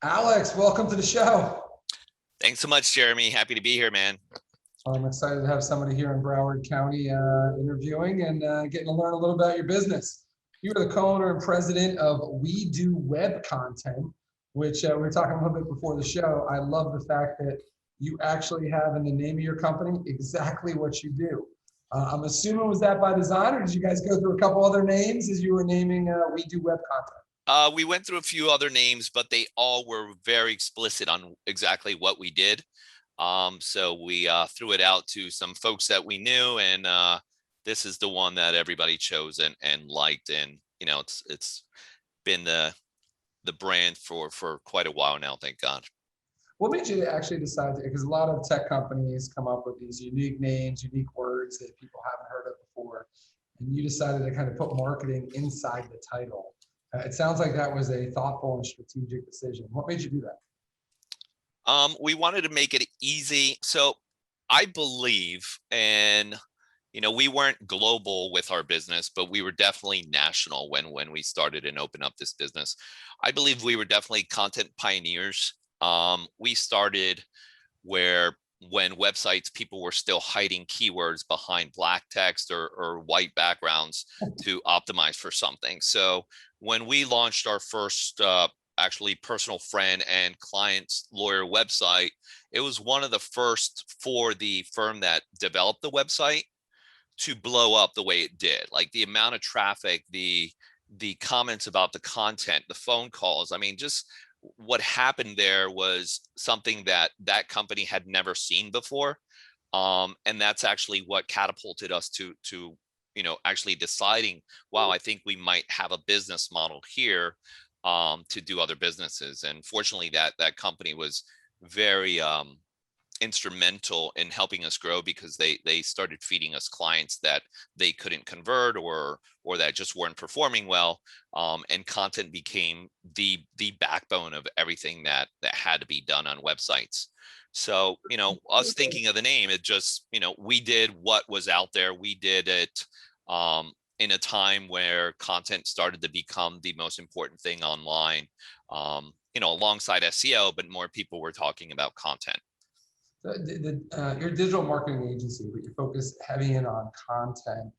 Alex, welcome to the show. Thanks so much, Jeremy. Happy to be here, man. I'm excited to have somebody here in Broward County interviewing and getting to learn a little about your business. You are the co-owner and president of WeDo Web Content, which we were talking a little bit before the show. I love the fact that you actually have in the name of your company exactly what you do. I'm assuming was that by design, or did you guys go through a couple other names as you were naming WeDo Web Content? We went through a few other names, but they all were very explicit on exactly what we did. So we threw it out to some folks that we knew, and this is the one that everybody chose and liked. And it's been the brand for quite a while now, thank God. What made you actually decide to, because a lot of tech companies come up with these unique names, unique words that people haven't heard of before, and you decided to kind of put marketing inside the title. It sounds like that was a thoughtful and strategic decision. What made you do that? We wanted to make it easy. So I believe, and we weren't global with our business, but we were definitely national when we started and opened up this business. I believe we were definitely content pioneers. We started when websites, people were still hiding keywords behind black text or white backgrounds to optimize for something. So when we launched our first actually personal friend and client's lawyer website, it was one of the first for the firm that developed the website to blow up the way it did. Like the amount of traffic, the comments about the content, the phone calls. I mean, just what happened there was something that company had never seen before. And that's actually what catapulted us to actually deciding, wow, I think we might have a business model here to do other businesses. And fortunately that company was very instrumental in helping us grow, because they started feeding us clients that they couldn't convert or that just weren't performing well, and content became the backbone of everything that had to be done on websites. So us thinking of the name, it just we did what was out there. We did it in a time where content started to become the most important thing online, alongside SEO, but more people were talking about content. Your digital marketing agency, but you focus heavy in on content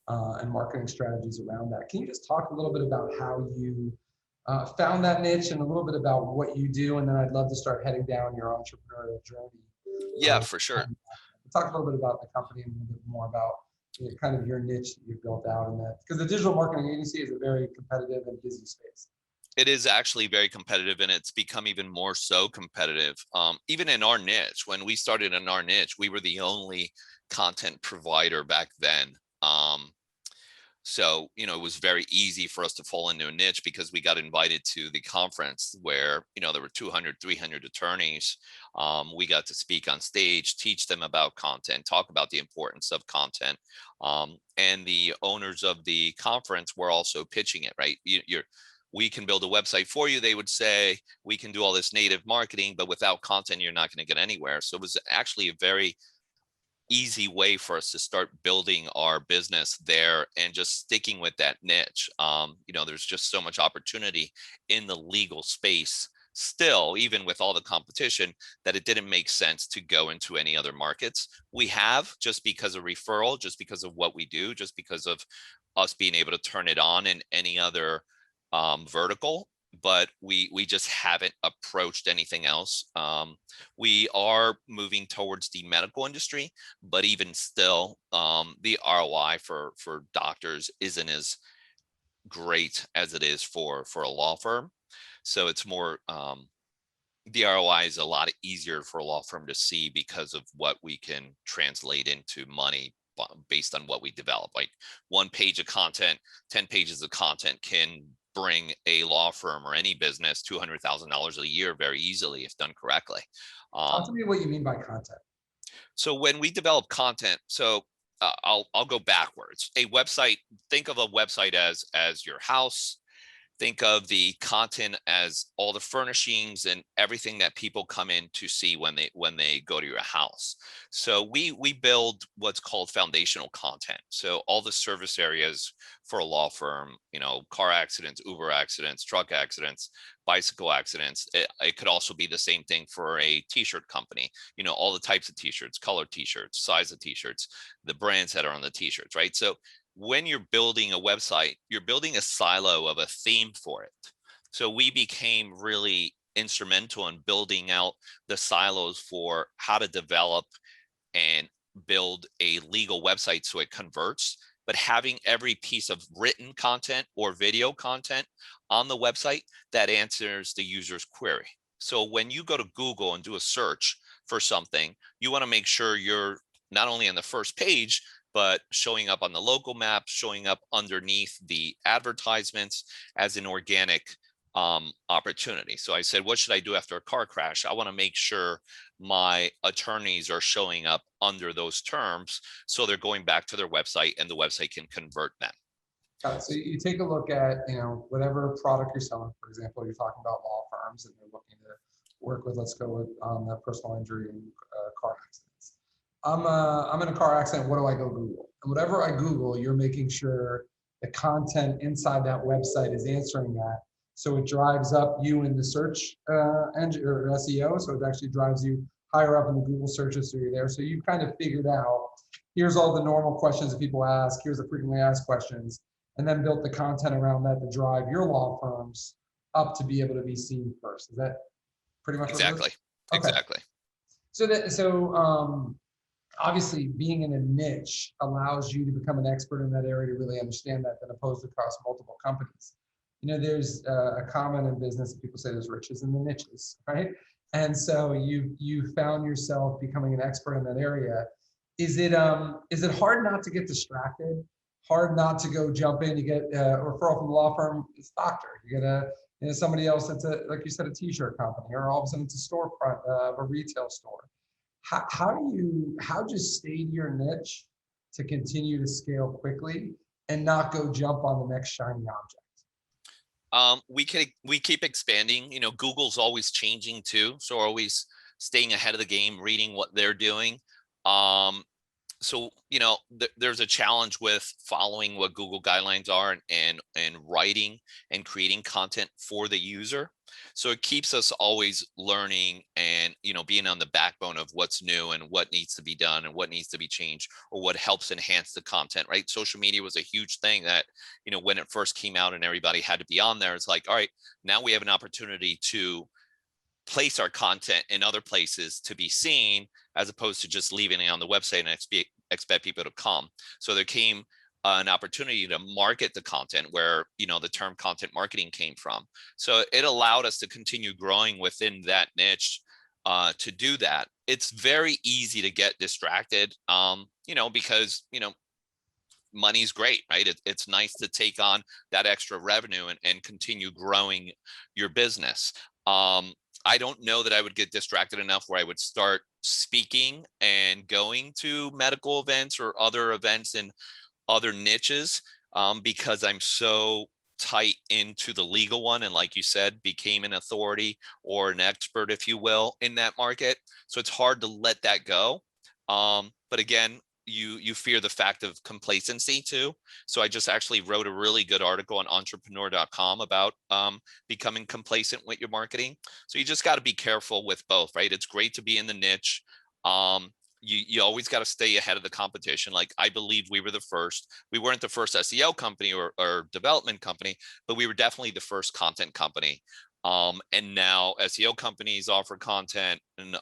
and marketing strategies around that. Can you just talk a little bit about how you found that niche and a little bit about what you do? And then I'd love to start heading down your entrepreneurial journey. Yeah, for sure. Talk a little bit about the company and a little bit more about kind of your niche that you've built out in that, because the digital marketing agency is a very competitive and busy space. It is actually very competitive, and it's become even more so competitive. Even in our niche, when we started in our niche, we were the only content provider back then. So, it was very easy for us to fall into a niche because we got invited to the conference where, there were 200, 300 attorneys. We got to speak on stage, teach them about content, talk about the importance of content. And the owners of the conference were also pitching it, right? We can build a website for you. They would say, we can do all this native marketing, but without content, you're not going to get anywhere. So it was actually a very easy way for us to start building our business there and just sticking with that niche. There's just so much opportunity in the legal space still, even with all the competition, that it didn't make sense to go into any other markets. We have, just because of referral, just because of what we do, just because of us being able to turn it on in any other vertical, but we just haven't approached anything else. We are moving towards the medical industry, but even still, the ROI for doctors isn't as great as it is for a law firm. So it's more, the ROI is a lot easier for a law firm to see because of what we can translate into money based on what we develop. Like 1 page of content, 10 pages of content can bring a law firm or any business $200,000 a year very easily if done correctly. Talk to me what you mean by content. So when we develop content, I'll go backwards. A website, think of a website as your house. think of the content as all the furnishings and everything that people come in to see when they go to your house. So we build what's called foundational content. So all the service areas for a law firm, car accidents, Uber accidents, truck accidents, bicycle accidents. It could also be the same thing for a t-shirt company. All the types of t-shirts, color t-shirts, size of t-shirts, the brands that are on the t-shirts, right? So when you're building a website, you're building a silo of a theme for it. So we became really instrumental in building out the silos for how to develop and build a legal website so it converts, but having every piece of written content or video content on the website that answers the user's query. So when you go to Google and do a search for something, you want to make sure you're not only on the first page, but showing up on the local map, showing up underneath the advertisements as an organic opportunity. So I said, what should I do after a car crash? I want to make sure my attorneys are showing up under those terms, so they're going back to their website and the website can convert them. So you take a look at, whatever product you're selling. For example, you're talking about law firms and they're looking to work with, let's go with the personal injury and car accidents. I'm in a car accident. What do I go Google? And whatever I Google, you're making sure the content inside that website is answering that. So it drives up you in the search engine or SEO. So it actually drives you higher up in the Google searches. So you're there. So you've kind of figured out, here's all the normal questions that people ask. Here's the frequently asked questions, and then built the content around that to drive your law firms up to be able to be seen first. Is that pretty much exactly? Okay. Exactly. So obviously being in a niche allows you to become an expert in that area to really understand that, than opposed to across multiple companies. There's a comment in business that people say there's riches in the niches, right? And so you found yourself becoming an expert in that area. Is it hard not to get distracted? Hard not to go jump in? You get a referral from the law firm, it's doctor. You get somebody else that's like you said, a t-shirt company, or all of a sudden it's a storefront of a retail store. How do you stay to your niche to continue to scale quickly and not go jump on the next shiny object? We keep expanding. Google's always changing too, so we're always staying ahead of the game, reading what they're doing. So there's a challenge with following what Google guidelines are and writing and creating content for the user. So it keeps us always learning and being on the backbone of what's new and what needs to be done and what needs to be changed, or what helps enhance the content, right? Social media was a huge thing that when it first came out and everybody had to be on there, it's like, all right, now we have an opportunity to place our content in other places to be seen, as opposed to just leaving it on the website and expect people to come. So there came an opportunity to market the content, where the term content marketing came from. So it allowed us to continue growing within that niche. To do that, it's very easy to get distracted, because money's great, right? It's nice to take on that extra revenue and continue growing your business. I don't know that I would get distracted enough where I would start speaking and going to medical events or other events in other niches, because I'm so tight into the legal one, and like you said, became an authority or an expert, if you will, in that market. So it's hard to let that go. But again, you fear the fact of complacency too. So I just actually wrote a really good article on entrepreneur.com about becoming complacent with your marketing. So you just got to be careful with both, right? It's great to be in the niche. You always got to stay ahead of the competition. Like, I believe we were the first. We weren't the first SEO company or development company, but we were definitely the first content company. And now SEO companies offer content, and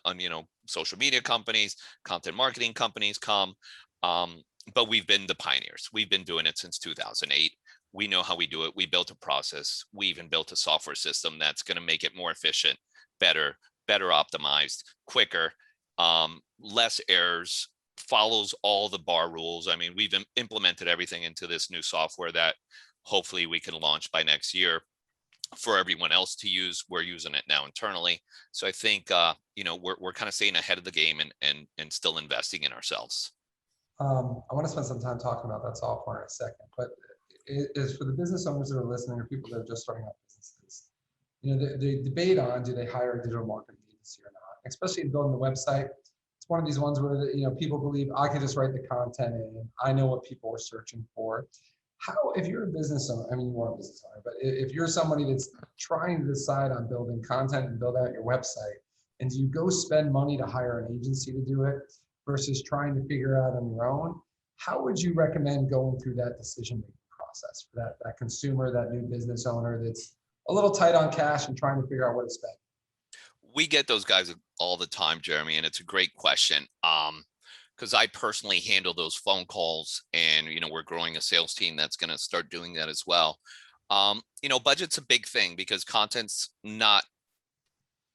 social media companies, content marketing companies come. But we've been the pioneers. We've been doing it since 2008. We know how we do it. We built a process. We even built a software system that's going to make it more efficient, better optimized, quicker, less errors, follows all the bar rules. I mean, we've implemented everything into this new software that hopefully we can launch by next year for everyone else to use. We're using it now internally. So I think, we're kind of staying ahead of the game and still investing in ourselves. I want to spend some time talking about that software in a second, but is for the business owners that are listening or people that are just starting up businesses. You know, the debate on do they hire a digital marketing agency or not, especially in building the website. It's one of these ones where, you know, people believe I can just write the content in. I know what people are searching for. How, if you're a business owner, I mean, you are a business owner, but if you're somebody that's trying to decide on building content and build out your website, and do you go spend money to hire an agency to do it versus trying to figure out on your own? How would you recommend going through that decision-making process for that consumer, that new business owner that's a little tight on cash and trying to figure out what to spend? We get those guys all the time, Jeremy, and it's a great question. Because I personally handle those phone calls, and we're growing a sales team that's going to start doing that as well. Budget's a big thing because content's not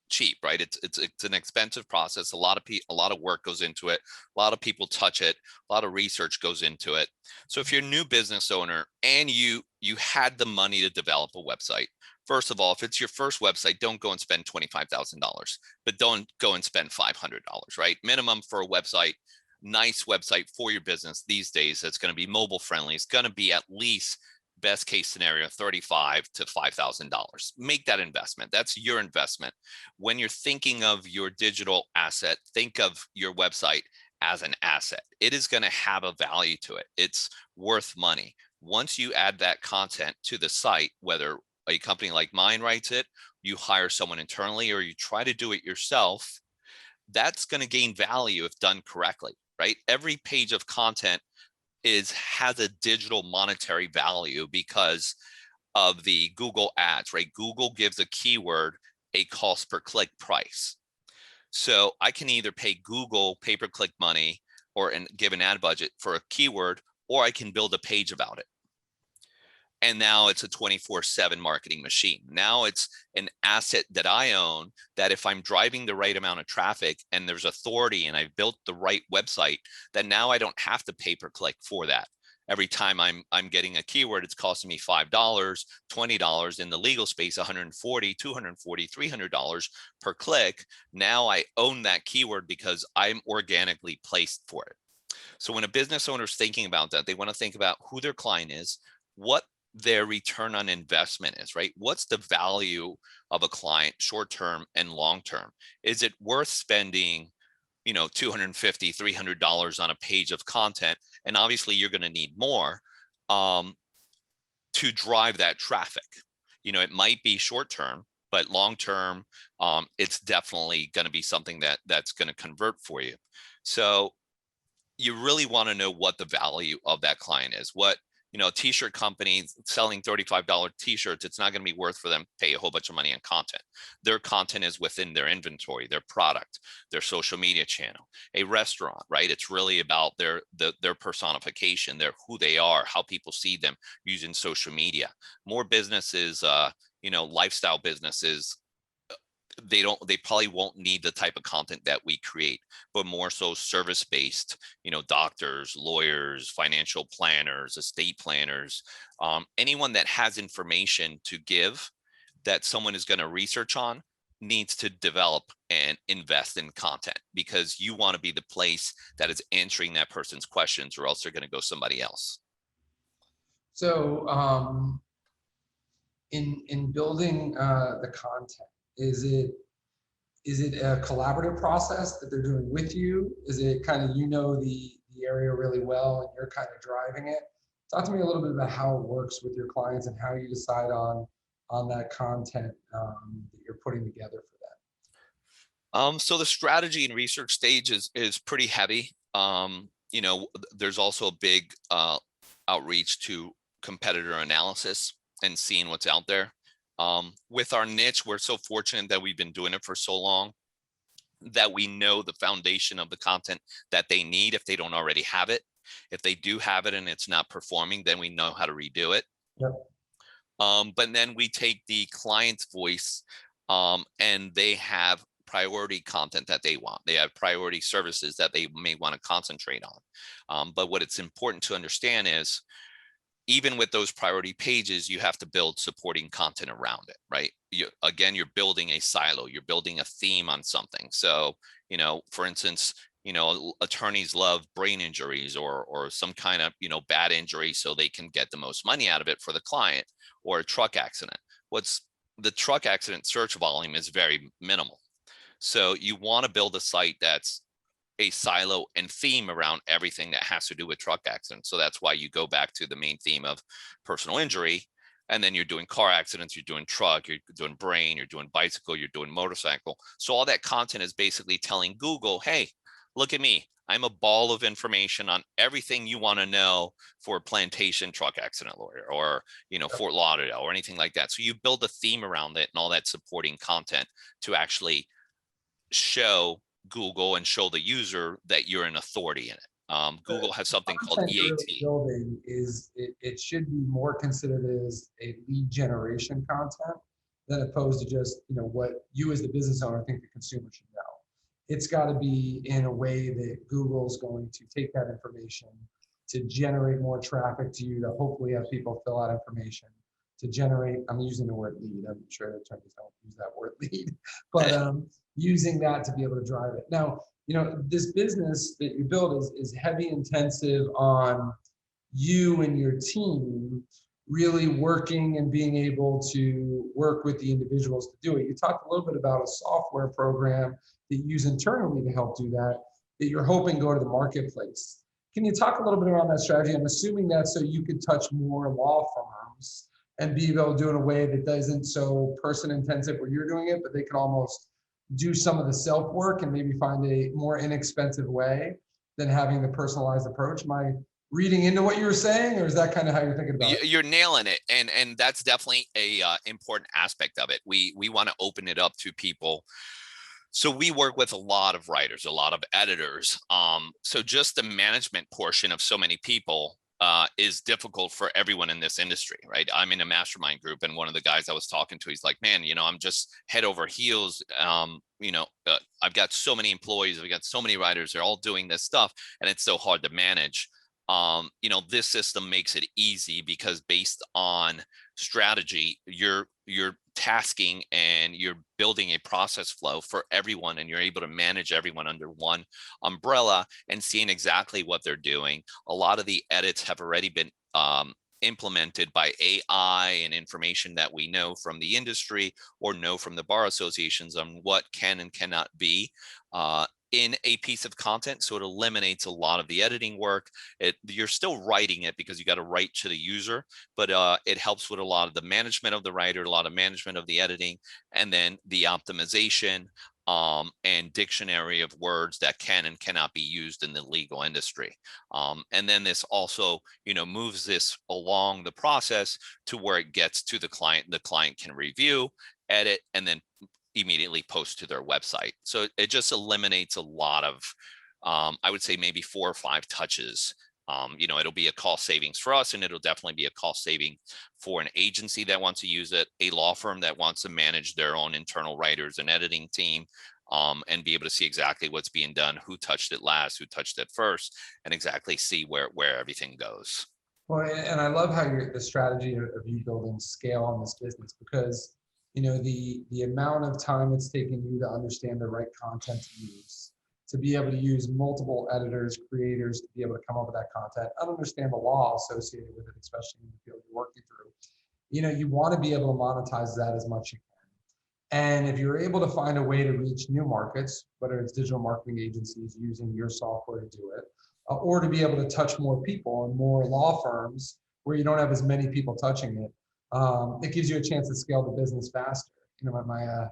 cheap, right? It's an expensive process. A lot of work goes into it. A lot of people touch it. A lot of research goes into it. So if you're a new business owner and you had the money to develop a website, first of all, if it's your first website, don't go and spend $25,000, but don't go and spend $500, right? Minimum for a website, nice website for your business these days that's going to be mobile friendly. It's going to be at least, best case scenario, $35,000 to $5,000. Make that investment. That's your investment. When you're thinking of your digital asset, think of your website as an asset. It is going to have a value to it. It's worth money. Once you add that content to the site, whether a company like mine writes it, you hire someone internally, or you try to do it yourself, that's going to gain value if done correctly, right? Every page of content has a digital monetary value because of the Google ads, right? Google gives a keyword a cost per click price. So I can either pay Google pay-per-click money and give an ad budget for a keyword, or I can build a page about it. And now it's a 24/7 marketing machine. Now it's an asset that I own, that if I'm driving the right amount of traffic and there's authority and I've built the right website, then now I don't have to pay per click for that. Every time I'm getting a keyword, it's costing me $5, $20, in the legal space, $140, $240, $300 per click. Now I own that keyword because I'm organically placed for it. So when a business owner is thinking about that, they want to think about who their client is, what their return on investment is, right? What's the value of a client, short-term and long-term? Is it worth spending, $250, $300 on a page of content? And obviously you're going to need more to drive that traffic. It might be short-term, but long-term, it's definitely going to be something that's going to convert for you. So you really want to know what the value of that client is. A t-shirt company selling $35 t-shirts, it's not going to be worth for them to pay a whole bunch of money on content. Their content is within their inventory, their product, their social media channel. A restaurant, right? It's really about their personification, who they are, how people see them using social media. More businesses, lifestyle businesses, they probably won't need the type of content that we create, but more so service-based, doctors, lawyers, financial planners, estate planners, anyone that has information to give that someone is going to research on needs to develop and invest in content, because you want to be the place that is answering that person's questions, or else they're going to go somebody else. So in building the content, is it a collaborative process that they're doing with you? Is it kind of, the area really well and you're kind of driving it? Talk to me a little bit about how it works with your clients and how you decide on that content that you're putting together for them. So the strategy and research stage is pretty heavy. There's also a big outreach to competitor analysis and seeing what's out there. With our niche, we're so fortunate that we've been doing it for so long that we know the foundation of the content that they need if they don't already have it. If they do have it and it's not performing, then we know how to redo it. Yep. But then we take the client's voice, and they have priority content that they want. They have priority services that they may want to concentrate on. But what it's important to understand is, even with those priority pages, you have to build supporting content around it, right? You're building a silo, you're building a theme on something. So, for instance, attorneys love brain injuries or some kind of, bad injury so they can get the most money out of it for the client, or a truck accident. The truck accident search volume is very minimal. So you want to build a site that's a silo and theme around everything that has to do with truck accidents. So that's why you go back to the main theme of personal injury. And then you're doing car accidents, you're doing truck, you're doing brain, you're doing bicycle, you're doing motorcycle. So all that content is basically telling Google, hey, look at me. I'm a ball of information on everything you want to know for a plantation truck accident lawyer, or, Fort Lauderdale, or anything like that. So you build a theme around it and all that supporting content to actually show Google and show the user that you're an authority in it. Google has something called Content you're really EAT. building is it should be more considered as a lead generation content than opposed to just what you as the business owner think the consumer should know. It's got to be in a way that Google's going to take that information to generate more traffic to you, to hopefully have people fill out information to generate. I'm using the word lead. I'm sure attorneys don't use that word lead, but using that to be able to drive it. Now, this business that you build is heavy intensive on you and your team really working and being able to work with the individuals to do it. You talked a little bit about a software program that you use internally to help do that you're hoping go to the marketplace. Can you talk a little bit around that strategy? I'm assuming that's so you could touch more law firms and be able to do it in a way that isn't so person intensive where you're doing it, but they can almost do some of the self work and maybe find a more inexpensive way than having the personalized approach. Am I reading into what you were saying, or is that kind of how you're thinking about it? You're nailing it, and that's definitely a important aspect of it. We want to open it up to people. So we work with a lot of writers, a lot of editors. So just the management portion of so many people is difficult for everyone in this industry, right? I'm in a mastermind group, and one of the guys I was talking to, he's like, man, I'm just head over heels. I've got so many employees, I've got so many writers, they're all doing this stuff, and it's so hard to manage. This system makes it easy because based on strategy, you're tasking and you're building a process flow for everyone, and you're able to manage everyone under one umbrella and seeing exactly what they're doing. A lot of the edits have already been implemented by AI and information that we know from the industry or know from the bar associations on what can and cannot be in a piece of content. So it eliminates a lot of the editing work. You're still writing it because you got to write to the user, but it helps with a lot of the management of the writer, a lot of management of the editing, and then the optimization and dictionary of words that can and cannot be used in the legal industry. And then this also, moves this along the process to where it gets to the client. The client can review, edit, and then immediately post to their website. So it just eliminates a lot of, I would say maybe 4 or 5 touches. It'll be a cost savings for us, and it'll definitely be a cost saving for an agency that wants to use it, a law firm that wants to manage their own internal writers and editing team, and be able to see exactly what's being done, who touched it last, who touched it first, and exactly see where everything goes. Well, and I love how the strategy of you building scale on this business, because the amount of time it's taken you to understand the right content to use, to be able to use multiple editors, creators, to be able to come up with that content, and understand the law associated with it, especially in the field you're working through. You want to be able to monetize that as much as you can. And if you're able to find a way to reach new markets, whether it's digital marketing agencies using your software to do it, or to be able to touch more people and more law firms where you don't have as many people touching it, it gives you a chance to scale the business faster. My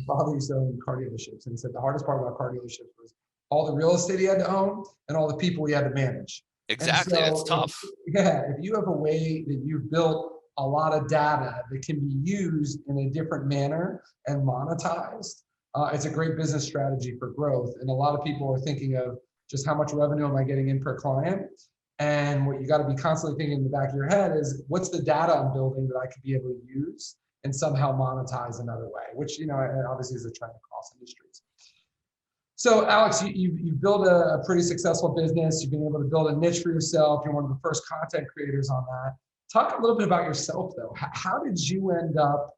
father used to own car dealerships, and he said the hardest part about car dealerships was all the real estate he had to own and all the people he had to manage. Exactly, that's tough. If you have a way that you've built a lot of data that can be used in a different manner and monetized, it's a great business strategy for growth. And a lot of people are thinking of just how much revenue am I getting in per client? And what you got to be constantly thinking in the back of your head is, what's the data I'm building that I could be able to use and somehow monetize another way, which, obviously is a trend across industries. So Alex, you've built a pretty successful business. You've been able to build a niche for yourself. You're one of the first content creators on that. Talk a little bit about yourself though. How did you end up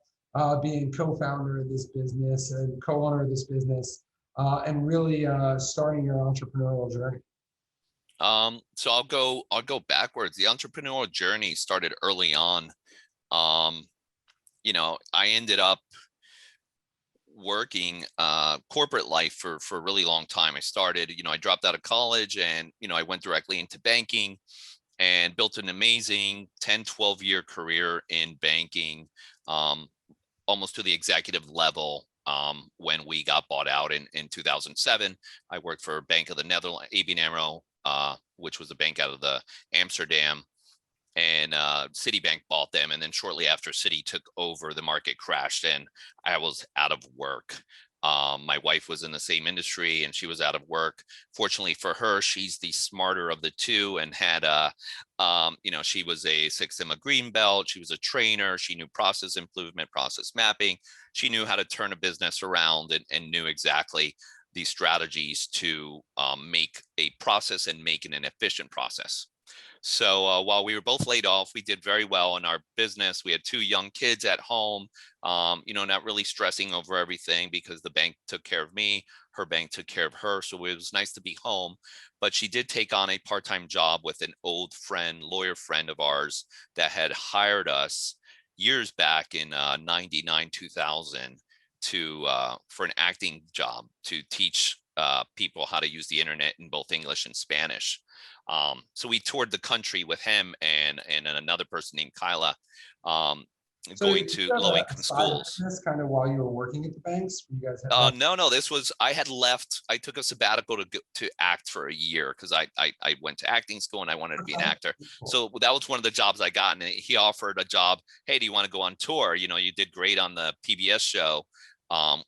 being co-founder of this business and co-owner of this business? and really starting your entrepreneurial journey? So I'll go backwards. The entrepreneurial journey started early on. Um, I ended up working corporate life for a really long time. I started, I dropped out of college and, I went directly into banking and built an amazing 10, 12-year career in banking, um, almost to the executive level. When we got bought out in 2007, I worked for Bank of the Netherlands, ABN AMRO, which was a bank out of the Amsterdam, and Citibank bought them. And then shortly after Citi took over, the market crashed and I was out of work. My wife was in the same industry and she was out of work. Fortunately for her, she's the smarter of the two and had she was a Six Sigma green belt. She was a trainer. She knew process improvement, process mapping. She knew how to turn a business around and knew exactly the strategies to make a process and make it an efficient process. So while we were both laid off, we did very well in our business. We had two young kids at home, not really stressing over everything because the bank took care of me, her bank took care of her. So it was nice to be home. But she did take on a part-time job with an old friend, lawyer friend of ours that had hired us years back in 99, 2000 for an acting job to teach people how to use the internet in both English and Spanish. So we toured the country with him and another person named Kyla, So going did to you have a low-income side schools. business kind of while you were working at the banks? You guys had that? No, I had left. I took a sabbatical to act for a year because I went to acting school and I wanted to be an Okay, actor. cool. So that was one of the jobs I got. And he offered a job. Hey, do you want to go on tour? You did great on the PBS show.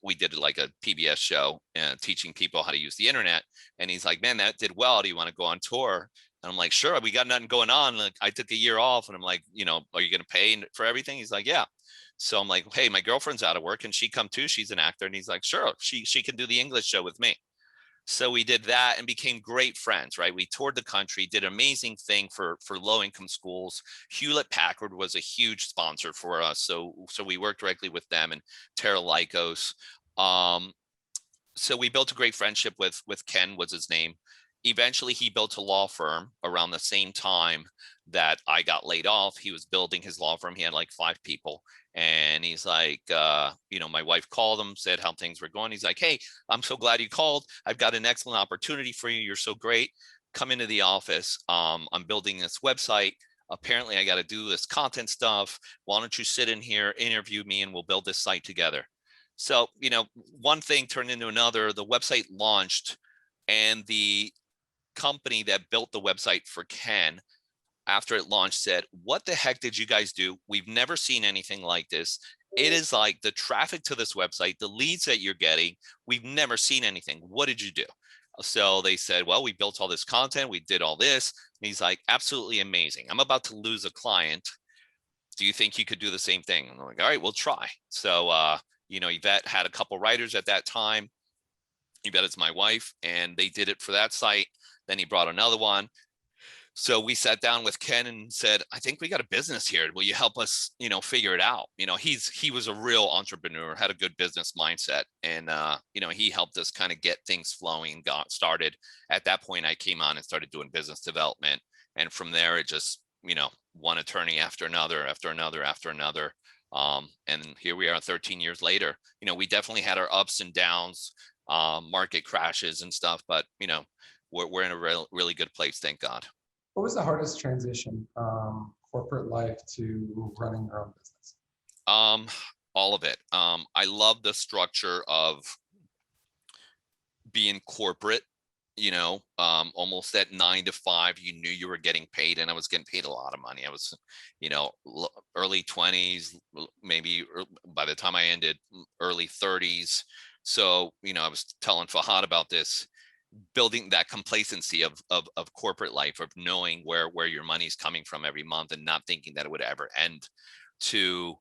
We did like a PBS show teaching people how to use the internet. And he's like, man, that did well. Do you want to go on tour? And I'm like, sure, we got nothing going on. Like, I took a year off and I'm like, are you going to pay for everything? He's like, yeah. So I'm like, hey, my girlfriend's out of work and she come too. She's an actor. And he's like, sure, she can do the English show with me. So we did that and became great friends, right? We toured the country, did an amazing thing for low income schools. Hewlett Packard was a huge sponsor for us. So we worked directly with them and Tara Lycos. So we built a great friendship with Ken was his name. Eventually he built a law firm around the same time that I got laid off. He was building his law firm. He had like 5 people. And he's like, my wife called him, said how things were going. He's like, hey, I'm so glad you called. I've got an excellent opportunity for you. You're so great. Come into the office. I'm building this website. Apparently I got to do this content stuff. Why don't you sit in here, interview me, and we'll build this site together. So, one thing turned into another. The website launched and the company that built the website for Ken, after it launched, said, what the heck did you guys do? We've never seen anything like this. It is like the traffic to this website, the leads that you're getting, we've never seen anything. What did you do? So they said, well, we built all this content. We did all this. And he's like, absolutely amazing. I'm about to lose a client. Do you think you could do the same thing? And I'm like, all right, we'll try. So, Yvette had a couple writers at that time. Yvette is my wife, and they did it for that site. Then he brought another one. So we sat down with Ken and said, I think we got a business here. Will you help us, figure it out? He was a real entrepreneur, had a good business mindset. And, he helped us kind of get things flowing, got started. At that point, I came on and started doing business development. And from there, it just, one attorney after another, after another, after another. And here we are 13 years later. We definitely had our ups and downs, market crashes and stuff, but, we're in a really good place. Thank God. What was the hardest transition, corporate life to running your own business? All of it. I love the structure of being corporate, almost at 9 to 5, you knew you were getting paid, and I was getting paid a lot of money. I was, early 20s, maybe by the time I ended, early 30s. So, I was telling Fahad about this, building that complacency of corporate life, of knowing where your money's coming from every month and not thinking that it would ever end, to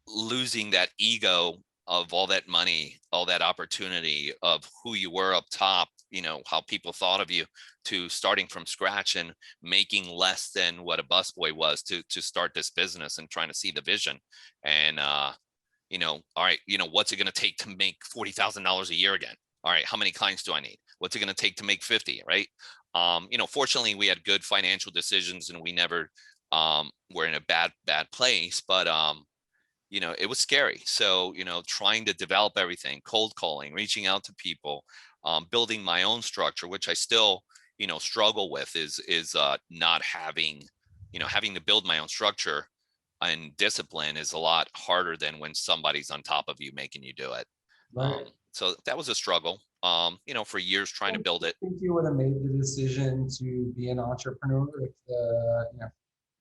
losing that ego of all that money, all that opportunity of who you were up top, how people thought of you, to starting from scratch and making less than what a busboy was to start this business and trying to see the vision. And, all right, what's it going to take to make $40,000 a year again? all right, how many clients do I need? What's it going to take to make 50, right? Fortunately we had good financial decisions and we never were in a bad place, but it was scary. So, trying to develop everything, cold calling, reaching out to people, building my own structure, which I still, struggle with is not having, having to build my own structure and discipline is a lot harder than when somebody's on top of you making you do it. Right. So that was a struggle, for years trying to build it. I think you would have made the decision to be an entrepreneur if the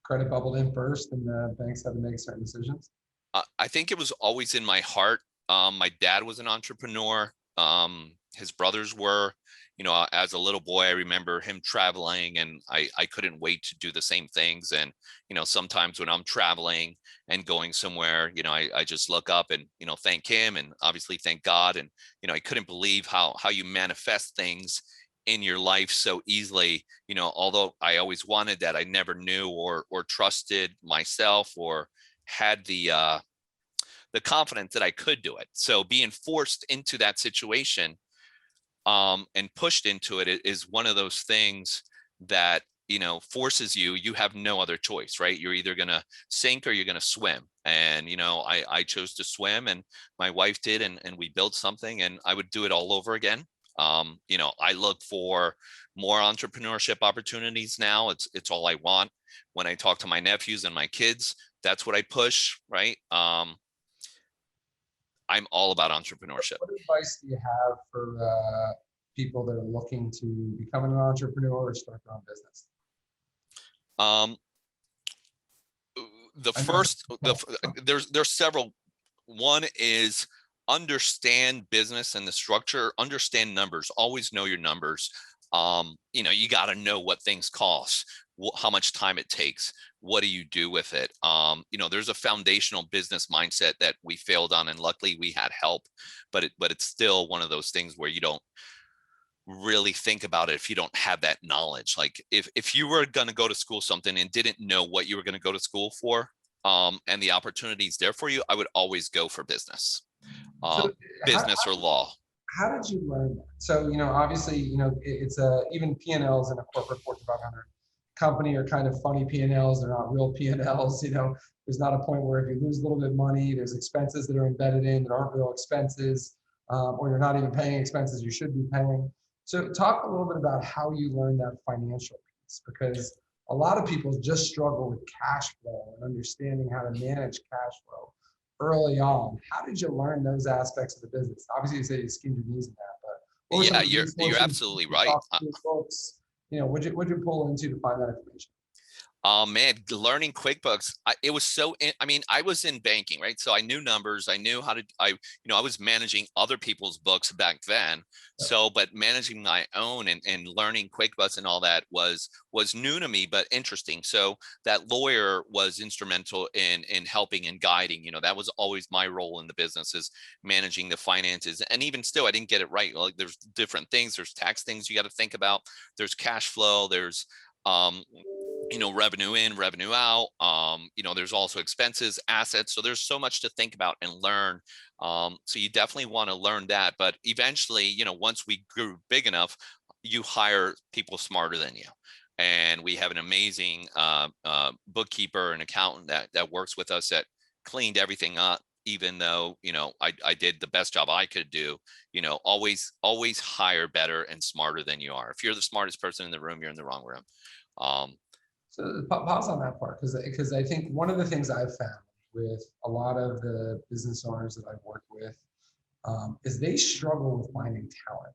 credit bubbled in first and the banks had to make certain decisions? I think it was always in my heart. My dad was an entrepreneur. His brothers were, as a little boy, I remember him traveling and I couldn't wait to do the same things. And, sometimes when I'm traveling and going somewhere, I just look up and, thank him and obviously thank God. And, I couldn't believe how you manifest things in your life so easily. Although I always wanted that, I never knew or trusted myself or had the confidence that I could do it. So being forced into that situation and pushed into it is one of those things that forces you have no other choice, right? You're either going to sink or you're going to swim. And I chose to swim and my wife did, and we built something, and I would do it all over again. I look for more entrepreneurship opportunities now. It's all I want. When I talk to my nephews and my kids, that's what I push, right? I'm all about entrepreneurship. What advice do you have for people that are looking to become an entrepreneur or start their own business? Um, there's several. One is understand business and the structure, understand numbers, always know your numbers. You got to know what things cost, how much time it takes, what do you do with it. There's a foundational business mindset that we failed on, and luckily we had help, but it's still one of those things where you don't really think about it if you don't have that knowledge. Like if you were going to go to school something and didn't know what you were going to go to school for, and the opportunities there for you, I would always go for business, So business or law. how did you learn that? So, obviously, it's even P&Ls in a corporate Fortune 500 company are kind of funny P&Ls. They're not real P&Ls. There's not a point where if you lose a little bit of money, there's expenses that are embedded in that aren't real expenses, or you're not even paying expenses you should be paying. So talk a little bit about how you learned that financial piece, because a lot of people just struggle with cash flow and understanding how to manage cash flow early on. How did you learn those aspects of the business? Obviously, you say you skinned your knees in that, but what were some of the You're resources absolutely you right. talked to folks? What'd you pull into to find that information? Oh man, learning QuickBooks, it was so, I was in banking, right? So I knew numbers. I knew how to, I was managing other people's books back then. So, but managing my own and learning QuickBooks and all that was new to me, but interesting. So that lawyer was instrumental in helping and guiding. That was always my role in the business, is managing the finances. And even still, I didn't get it right. Like there's different things. There's tax things you got to think about. There's cash flow. There's revenue in, revenue out. There's also expenses, assets. So there's so much to think about and learn. So you definitely want to learn that. But eventually, once we grew big enough, you hire people smarter than you. And we have an amazing bookkeeper and accountant that works with us, that cleaned everything up, even though, I did the best job I could do. Always hire better and smarter than you are. If you're the smartest person in the room, you're in the wrong room. So pause on that part, because I think one of the things I've found with a lot of the business owners that I've worked with is they struggle with finding talent.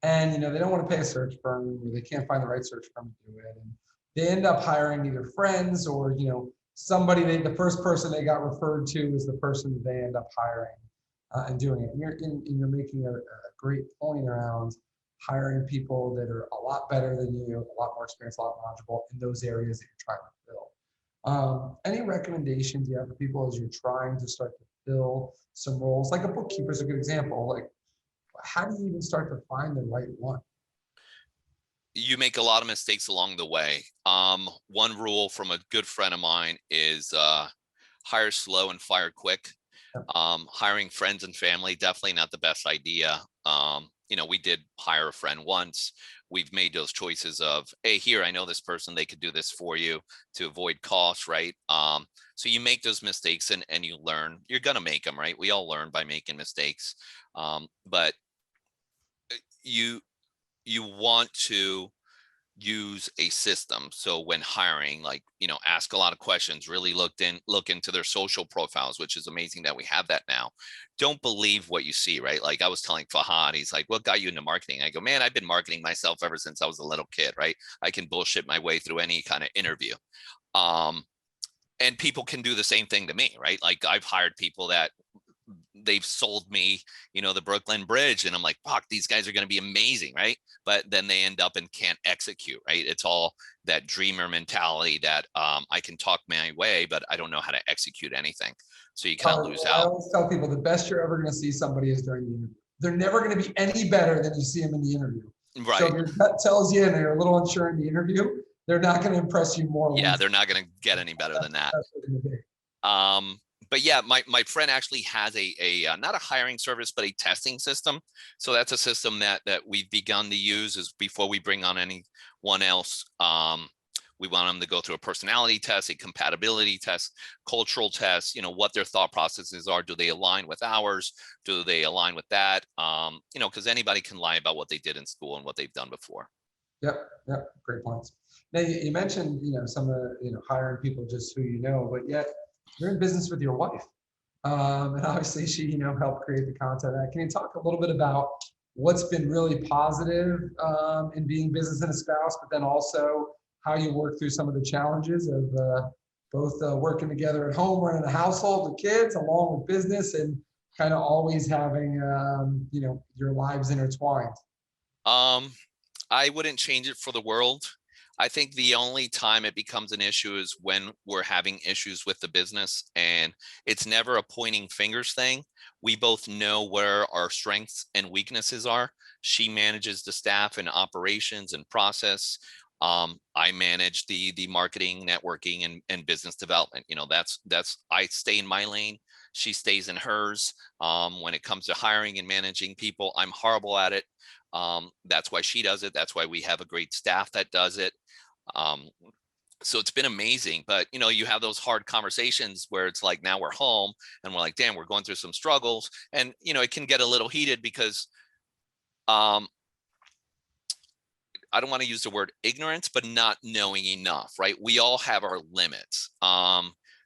And they don't want to pay a search firm, or they can't find the right search firm to do it. And they end up hiring either friends or somebody, the first person they got referred to is the person that they end up hiring and doing it. And you're making a great point around hiring people that are a lot better than you, a lot more experienced, a lot knowledgeable in those areas that you're trying to fill. Any recommendations you have for people as you're trying to start to fill some roles? Like a bookkeeper is a good example. Like, how do you even start to find the right one? You make a lot of mistakes along the way. One rule from a good friend of mine is hire slow and fire quick. Hiring friends and family, definitely not the best idea. we did hire a friend once. We've made those choices of, hey, here, I know this person, they could do this for you to avoid costs, right? So you make those mistakes and you learn. You're gonna make them, right? We all learn by making mistakes. But you want to use a system. So when hiring, like, ask a lot of questions, really look into their social profiles, which is amazing that we have that now. Don't believe what you see, right? Like I was telling Fahad, he's like, what got you into marketing? I go, man, I've been marketing myself ever since I was a little kid, right? I can bullshit my way through any kind of interview. And people can do the same thing to me, right? Like I've hired people that they've sold me, the Brooklyn Bridge, and I'm like, fuck, these guys are going to be amazing, right? But then they end up and can't execute, right? It's all that dreamer mentality that I can talk my way, but I don't know how to execute anything. So you kind of lose I out. always tell people the best you're ever going to see somebody is during the interview. They're never going to be any better than you see them in the interview. Right. So if your gut tells you and you're a little unsure in the interview, they're not going to impress you more. Yeah, they're not going to get any better than that. But yeah, my friend actually has a not a hiring service, but a testing system. So that's a system that we've begun to use is before we bring on anyone else. We want them to go through a personality test, a compatibility test, cultural test, what their thought processes are. Do they align with ours? Do they align with that? Because anybody can lie about what they did in school and what they've done before. Yep. Great points. Now you mentioned, some of the, hiring people just who you know, but yet you're in business with your wife. And obviously she, helped create the content. Can you talk a little bit about what's been really positive in being business and a spouse, but then also how you work through some of the challenges of both working together at home, running a household with kids, along with business, and kind of always having, your lives intertwined? I wouldn't change it for the world. I think the only time it becomes an issue is when we're having issues with the business, and it's never a pointing fingers thing. We both know where our strengths and weaknesses are. She manages the staff and operations and process. I manage the marketing, networking, and business development. That's I stay in my lane. She stays in hers. When it comes to hiring and managing people, I'm horrible at it. That's why she does it. That's why we have a great staff that does it. So it's been amazing, but you have those hard conversations where it's like, now we're home and we're like, damn, we're going through some struggles, and it can get a little heated because I don't want to use the word ignorance, but not knowing enough, right? We all have our limits.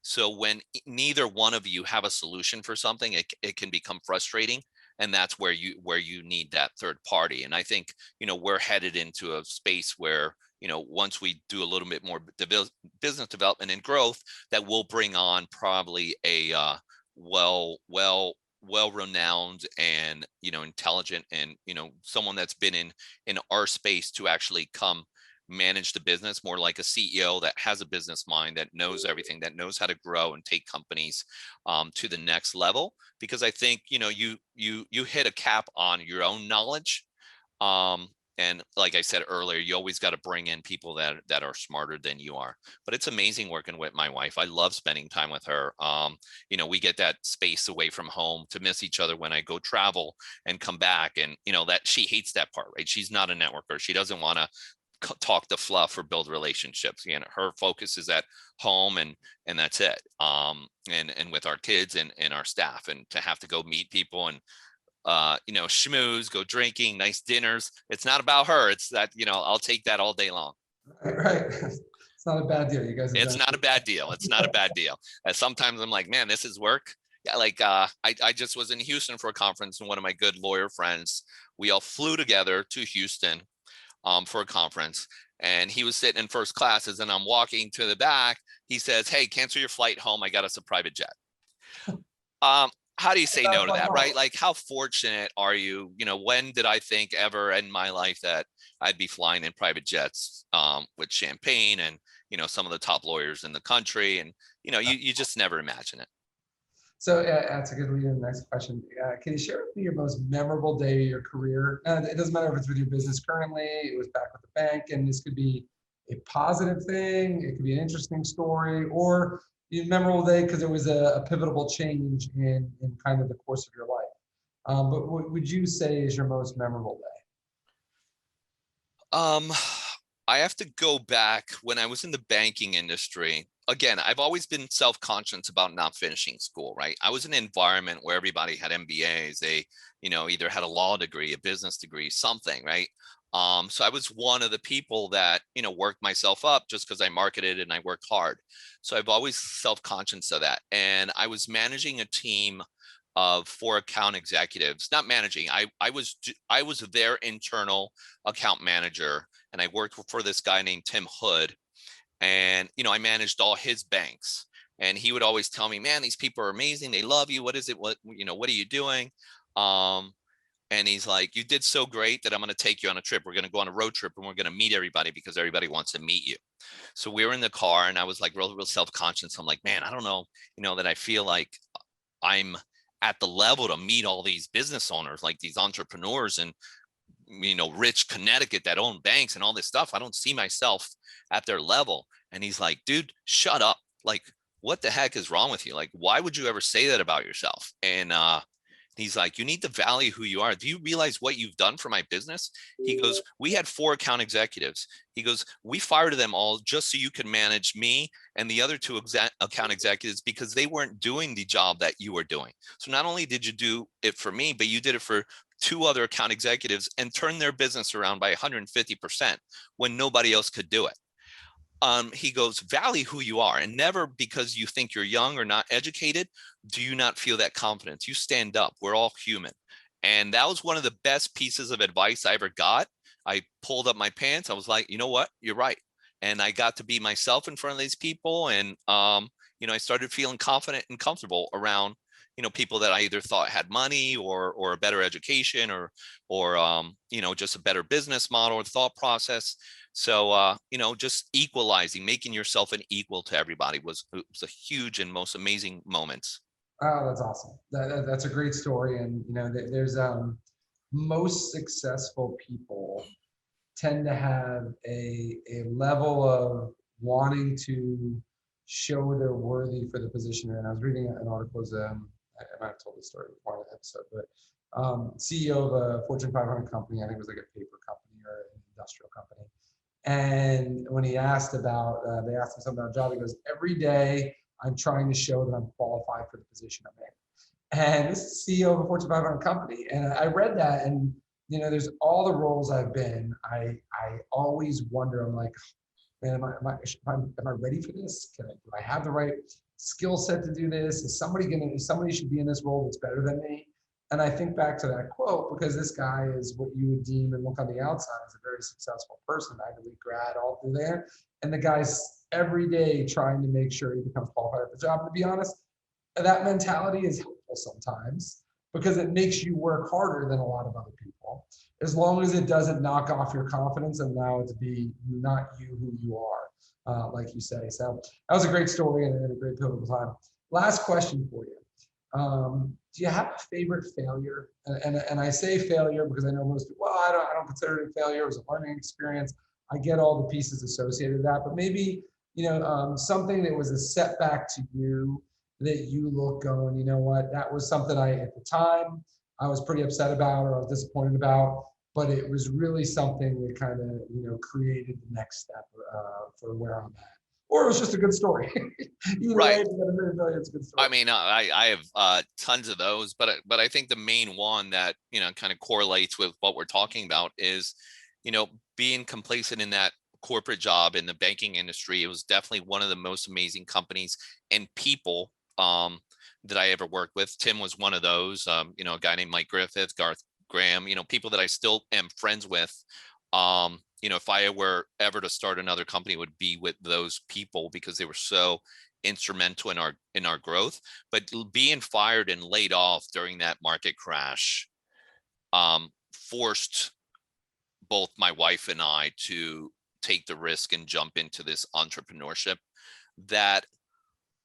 So when neither one of you have a solution for something, it can become frustrating. And that's where you need that third party. And I think, we're headed into a space where, once we do a little bit more business development and growth, that we'll bring on probably a well-renowned and, intelligent and, someone that's been in our space to actually come manage the business more like a CEO that has a business mind, that knows everything, that knows how to grow and take companies to the next level. Because I think, you hit a cap on your own knowledge. And like I said earlier, you always got to bring in people that are smarter than you are. But it's amazing working with my wife. I love spending time with her. We get that space away from home to miss each other when I go travel and come back. And, that she hates that part, right? She's not a networker. She doesn't want to talk the fluff or build relationships. Her focus is at home and that's it. And with our kids and our staff, and to have to go meet people and schmooze, go drinking, nice dinners. It's not about her. It's that, I'll take that all day long. Right. It's not a bad deal. You guys. It's not a bad deal. It's not a bad deal. And sometimes I'm like, man, this is work. Yeah, like I just was in Houston for a conference, and one of my good lawyer friends, we all flew together to Houston for a conference, and he was sitting in first class. As I'm walking to the back, he says, hey, cancel your flight home. I got us a private jet. How do you say no to that, right? Like, how fortunate are you? When did I think ever in my life that I'd be flying in private jets with champagne and, some of the top lawyers in the country? And, you just never imagine it. So that's a good lead in the next question. Can you share with me your most memorable day of your career? It doesn't matter if it's with your business currently, it was back with the bank, and this could be a positive thing, it could be an interesting story, or a memorable day because it was a pivotal change in kind of the course of your life. But what would you say is your most memorable day? Um, I have to go back when I was in the banking industry. Again, I've always been self-conscious about not finishing school, right? I was in an environment where everybody had MBAs. They, either had a law degree, a business degree, something, right? So I was one of the people that, worked myself up just because I marketed and I worked hard. So I've always self-conscious of that. And I was managing a team of 4 account executives, not managing. I was their internal account manager, and I worked for this guy named Tim Hood. And I managed all his banks, and he would always tell me, man, these people are amazing, they love you, what is it, what are you doing? And he's like, you did so great that I'm going to take you on a trip. We're going to go on a road trip and we're going to meet everybody because everybody wants to meet you. So we were in the car and I was like real self-conscious. I'm like, man, I don't know, that I feel like I'm at the level to meet all these business owners, like these entrepreneurs and rich Connecticut that own banks and all this stuff. I don't see myself at their level. And he's like, dude, shut up. Like, what the heck is wrong with you? Like, why would you ever say that about yourself? And he's like, you need to value who you are. Do you realize what you've done for my business? He goes, we had 4 account executives. He goes, we fired them all just so you could manage me and the other 2 account executives because they weren't doing the job that you were doing. So not only did you do it for me, but you did it for 2 other account executives and turned their business around by 150% when nobody else could do it. He goes, value who you are, and never because you think you're young or not educated, do you not feel that confidence. You stand up. We're all human. And that was one of the best pieces of advice I ever got. I pulled up my pants. I was like, you know what? You're right. And I got to be myself in front of these people. And, I started feeling confident and comfortable around, people that I either thought had money or a better education or just a better business model or thought process. So, just equalizing, making yourself an equal to everybody was a huge and most amazing moments. Oh, that's awesome. That's a great story. And, there's most successful people tend to have a level of wanting to show they're worthy for the position. And I was reading an article, I might have told this story before in the episode, but CEO of a Fortune 500 company, I think it was like a paper company or an industrial company. And when he asked about, they asked him something about a job, he goes, every day I'm trying to show that I'm qualified for the position I'm in. And this is CEO of a Fortune 500 company. And I read that, and there's all the roles I've been. I always wonder. I'm like, man, am I ready for this? Do I have the right skill set to do this? Somebody should be in this role that's better than me? And I think back to that quote because this guy is what you would deem and look on the outside as a very successful person, Ivy League grad, all through there. And the guy's every day trying to make sure he becomes qualified for the job. And to be honest, that mentality is helpful sometimes because it makes you work harder than a lot of other people, as long as it doesn't knock off your confidence and allow it to be not you who you are, like you say. So that was a great story and a great pivotal time. Last question for you. Do you have a favorite failure? And I say failure because I know most people, well, I don't consider it a failure. It was a learning experience. I get all the pieces associated with that, but maybe, something that was a setback to you that you look going, you know what, that was something at the time, I was pretty upset about or I was disappointed about, but it was really something that kind of, created the next step for where I'm at. Or it was just a good story. Either Right. way, it's a good story. I mean, I have tons of those, but I think the main one that, kind of correlates with what we're talking about is, being complacent in that corporate job in the banking industry. It was definitely one of the most amazing companies and people that I ever worked with. Tim was one of those, a guy named Mike Griffith, Garth Graham, people that I still am friends with. If I were ever to start another company, it would be with those people because they were so instrumental in our growth. But being fired and laid off during that market crash forced both my wife and I to take the risk and jump into this entrepreneurship that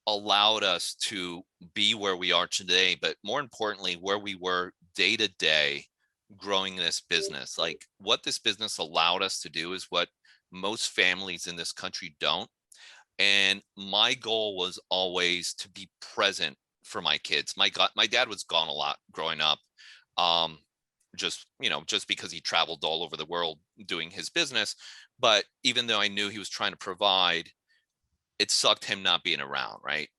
allowed us to be where we are today, but more importantly, where we were day to day growing this business. Like what this business allowed us to do is what most families in this country don't. And my goal was always to be present for my kids. My dad was gone a lot growing up. just because he traveled all over the world doing his business. But even though I knew he was trying to provide, it sucked him not being around, right?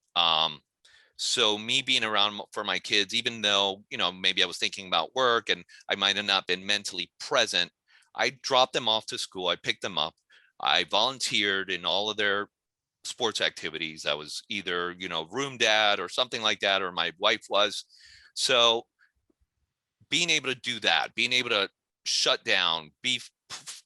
So me being around for my kids, even though, maybe I was thinking about work and I might have not been mentally present, I dropped them off to school. I picked them up. I volunteered in all of their sports activities. I was either, room dad or something like that, or my wife was. So being able to do that, being able to shut down, be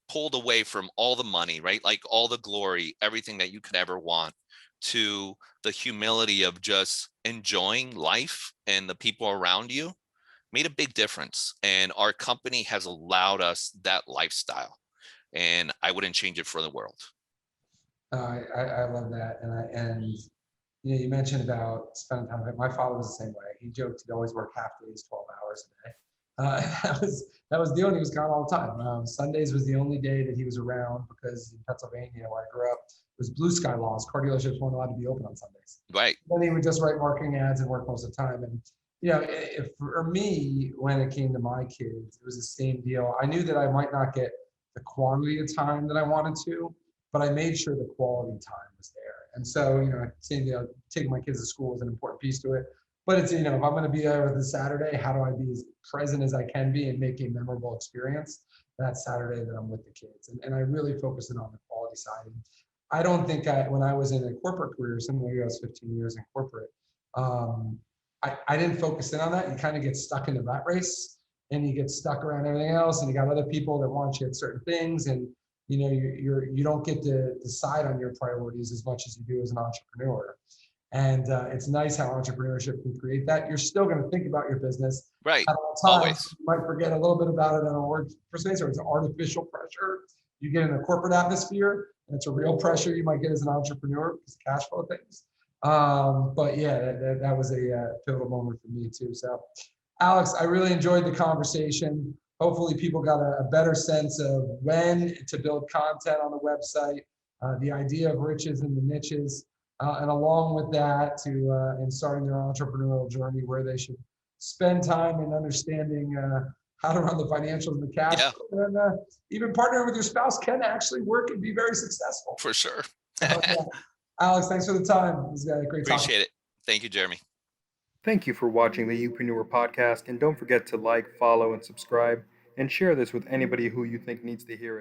pulled away from all the money, right? Like all the glory, everything that you could ever want, to the humility of just enjoying life and the people around you, made a big difference. And our company has allowed us that lifestyle, and I wouldn't change it for the world. I love that. And you mentioned about spending time with him. My father was the same way. He joked he'd always work half days, 12 hours a day. That was the deal. And he was gone all the time. Sundays was the only day that he was around, because in Pennsylvania, where I grew up, it was blue sky laws. Car dealerships weren't allowed to be open on Sundays. Right. Then he would just write marketing ads and work most of the time. And if for me, when it came to my kids, it was the same deal. I knew that I might not get the quantity of time that I wanted to, but I made sure the quality time was there. And so, taking my kids to school is an important piece to it. But it's, if I'm going to be there with the Saturday, how do I be as present as I can be and make a memorable experience that Saturday that I'm with the kids? And I really focus in on the quality side. And I don't think when I was in a corporate career, similarly, I was 15 years in corporate, I didn't focus in on that. You kind of get stuck in the rat race, and you get stuck around everything else, and you got other people that want you at certain things, and you don't get to decide on your priorities as much as you do as an entrepreneur. And it's nice how entrepreneurship can create that. You're still going to think about your business, right? at all times. Always. You might forget a little bit about it on a work space, or it's artificial pressure you get in a corporate atmosphere, and it's a real pressure you might get as an entrepreneur because of cash flow things. But yeah, that was a pivotal moment for me too. So, Alex, I really enjoyed the conversation. Hopefully people got a better sense of when to build content on the website, the idea of riches and the niches, and along with that, in starting their entrepreneurial journey, where they should spend time in understanding how to run the financials and the cash flow. And even partnering with your spouse can actually work and be very successful. For sure. Alex, thanks for the time. It was a great talk. Appreciate it. Thank you, Jeremy. Thank you for watching the Upreneur podcast, and don't forget to like, follow, and subscribe, and share this with anybody who you think needs to hear it.